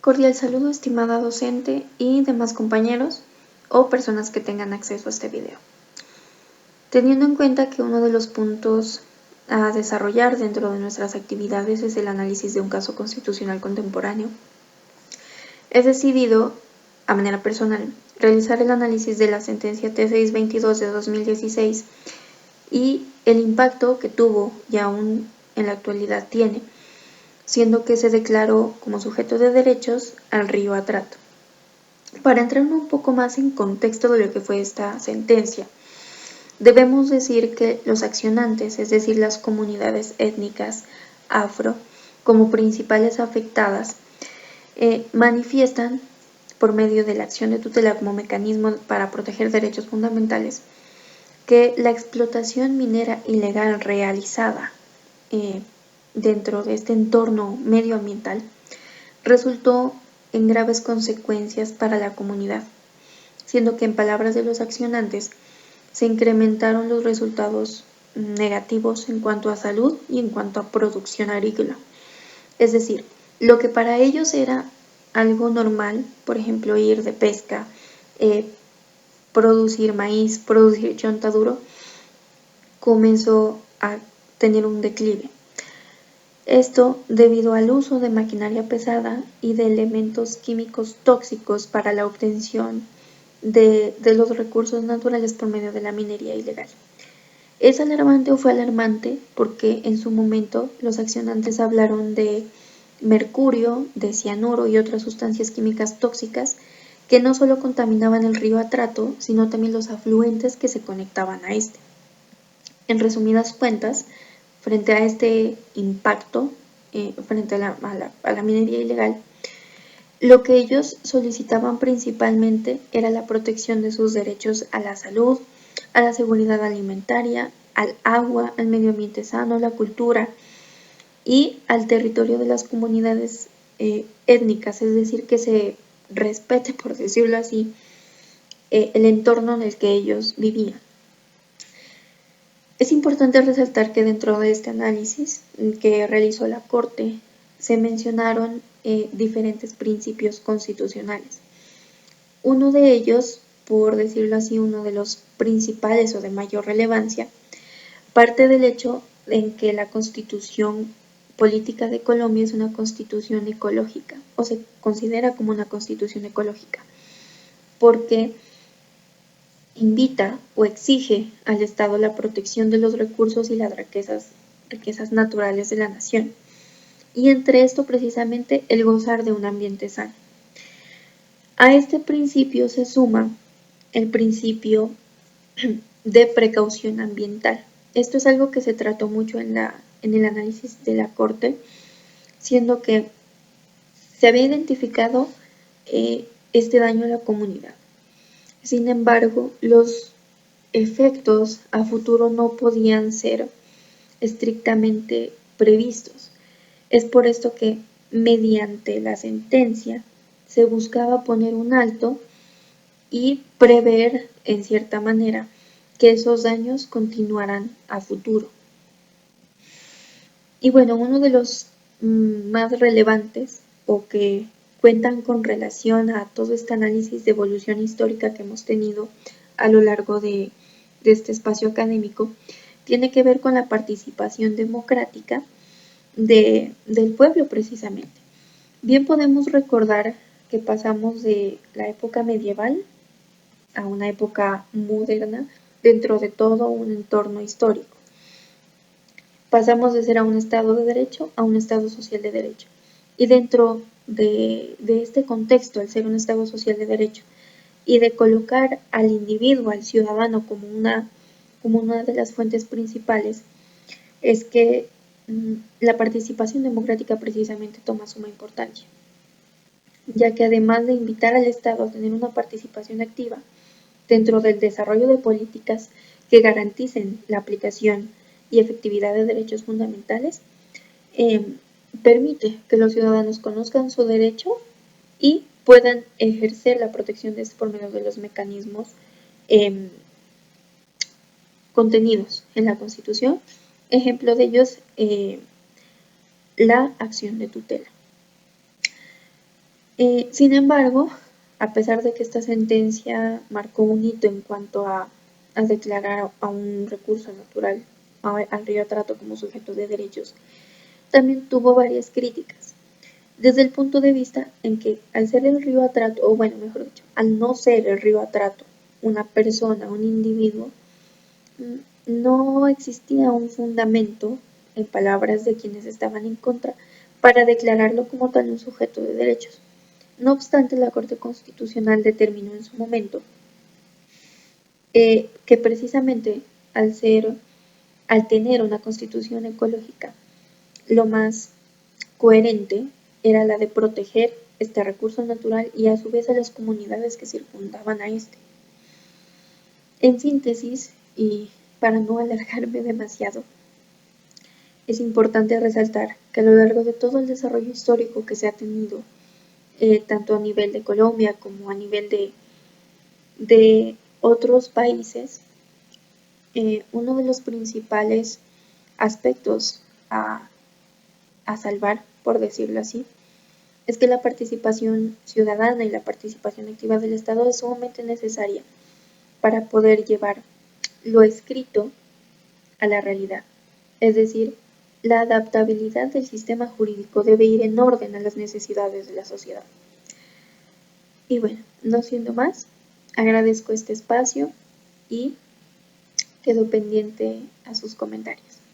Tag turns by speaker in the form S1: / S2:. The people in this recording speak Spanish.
S1: Cordial saludo, estimada docente y demás compañeros o personas que tengan acceso a este video. Teniendo en cuenta que uno de los puntos a desarrollar dentro de nuestras actividades es el análisis de un caso constitucional contemporáneo, he decidido, a manera personal, realizar el análisis de la sentencia T622 de 2016 y el impacto que tuvo y aún en la actualidad tiene, siendo que se declaró como sujeto de derechos al río Atrato. Para entrar un poco más en contexto de lo que fue esta sentencia, debemos decir que los accionantes, es decir, las comunidades étnicas afro, como principales afectadas, manifiestan, por medio de la acción de tutela como mecanismo para proteger derechos fundamentales, que la explotación minera ilegal realizada dentro de este entorno medioambiental resultó en graves consecuencias para la comunidad, siendo que en palabras de los accionantes se incrementaron los resultados negativos en cuanto a salud y en cuanto a producción agrícola. Es decir, lo que para ellos era algo normal, por ejemplo, ir de pesca, producir maíz, producir chontaduro, comenzó a tener un declive. Esto debido al uso de maquinaria pesada y de elementos químicos tóxicos para la obtención de los recursos naturales por medio de la minería ilegal. ¿Es alarmante o fue alarmante? Porque en su momento los accionantes hablaron de mercurio, de cianuro y otras sustancias químicas tóxicas que no solo contaminaban el río Atrato, sino también los afluentes que se conectaban a este. En resumidas cuentas, frente a este impacto, frente a la minería ilegal, lo que ellos solicitaban principalmente era la protección de sus derechos a la salud, a la seguridad alimentaria, al agua, al medio ambiente sano, la cultura y al territorio de las comunidades étnicas, es decir, que se respete, por decirlo así, el entorno en el que ellos vivían. Es importante resaltar que dentro de este análisis que realizó la Corte se mencionaron diferentes principios constitucionales. Uno de ellos, por decirlo así, uno de los principales o de mayor relevancia, parte del hecho en que la Constitución Política de Colombia es una constitución ecológica o se considera como una constitución ecológica, porque invita o exige al Estado la protección de los recursos y las riquezas naturales de la nación, y entre esto precisamente el gozar de un ambiente sano. A este principio se suma el principio de precaución ambiental. Esto es algo que se trató mucho en el análisis de la Corte, siendo que se había identificado este daño a la comunidad. Sin embargo, los efectos a futuro no podían ser estrictamente previstos. Es por esto que, mediante la sentencia, se buscaba poner un alto y prever, en cierta manera, que esos daños continuaran a futuro. Y bueno, uno de los más relevantes o que cuentan con relación a todo este análisis de evolución histórica que hemos tenido a lo largo de este espacio académico, tiene que ver con la participación democrática del pueblo precisamente. Bien podemos recordar que pasamos de la época medieval a una época moderna dentro de todo un entorno histórico. Pasamos de ser a un Estado de Derecho a un Estado social de Derecho. Y dentro de este contexto, al ser un Estado social de Derecho, y de colocar al individuo, al ciudadano, como una de las fuentes principales, es que la participación democrática precisamente toma suma importancia, ya que además de invitar al Estado a tener una participación activa dentro del desarrollo de políticas que garanticen la aplicación y efectividad de derechos fundamentales, permite que los ciudadanos conozcan su derecho y puedan ejercer la protección de este por medio de los mecanismos contenidos en la Constitución. Ejemplo de ellos, la acción de tutela. Sin embargo, a pesar de que esta sentencia marcó un hito en cuanto a declarar a un recurso natural, al río Atrato como sujeto de derechos, también tuvo varias críticas, desde el punto de vista en que al ser el río Atrato, o bueno, mejor dicho, al no ser el río Atrato una persona, un individuo, no existía un fundamento, en palabras de quienes estaban en contra, para declararlo como tal un sujeto de derechos. No obstante, la Corte Constitucional determinó en su momento que precisamente al tener una constitución ecológica, lo más coherente era la de proteger este recurso natural y a su vez a las comunidades que circundaban a este. En síntesis, y para no alargarme demasiado, es importante resaltar que a lo largo de todo el desarrollo histórico que se ha tenido, tanto a nivel de Colombia como a nivel de otros países, uno de los principales aspectos a salvar, por decirlo así, es que la participación ciudadana y la participación activa del Estado es sumamente necesaria para poder llevar lo escrito a la realidad. Es decir, la adaptabilidad del sistema jurídico debe ir en orden a las necesidades de la sociedad. Y bueno, no siendo más, agradezco este espacio y quedo pendiente a sus comentarios.